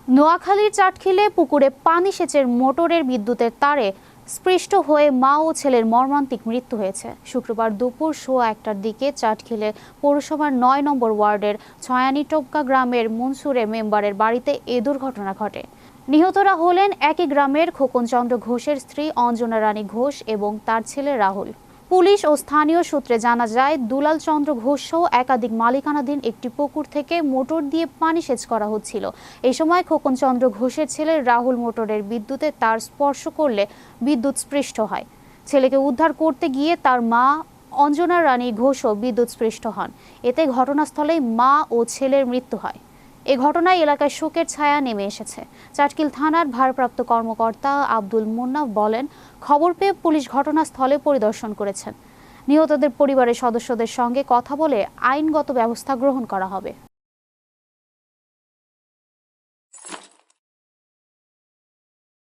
নোয়াখালীর চাটখিলে পুকুরে পানি সেচের মোটরের বিদ্যুতের তারে স্পৃষ্ট হয়ে মা ও ছেলের মর্মান্তিক মৃত্যু হয়েছে। শুক্রবার দুপুর 1:15টার দিকে চাটখিলে পৌরসভার ৯ নম্বর ওয়ার্ডের ছয়ানীটোপকা গ্রামের মনসুরে মেম্বারের বাড়িতে এ দুর্ঘটনা ঘটে। নিহতরা হলেন একই গ্রামের খোকন চন্দ্র ঘোষের স্ত্রী অঞ্জনা রানী ঘোষ এবং তার ছেলে রাহুল। পুলিশ ও স্থানীয় সূত্রে জানা যায়, দুলাল চন্দ্র ঘোষ সহ একাধিক মালিকানাধীন একটি পুকুর থেকে মোটর দিয়ে পানি সেচ করা হচ্ছিল। এই সময় খোকন চন্দ্র ঘোষের ছেলে রাহুল মোটরের বিদ্যুতে তার স্পর্শ করলে বিদ্যুৎ স্পৃষ্ট হয়। ছেলেকে উদ্ধার করতে গিয়ে তার মা অঞ্জনা রানী ঘোষও বিদ্যুৎ স্পৃষ্ট হন। এতে ঘটনাস্থলেই মা ও ছেলের মৃত্যু হয়। এ ঘটনায় এলাকায় শোকের ছায়া নেমে এসেছে। চাটখিল থানার ভারপ্রাপ্ত কর্মকর্তা আব্দুল মুন্নাফ বলেন, খবর পেয়ে পুলিশ ঘটনাস্থলে পরিদর্শন করেছেন। নিহতদের পরিবারের সদস্যদের সঙ্গে কথা বলে আইনগত ব্যবস্থা গ্রহণ করা হবে।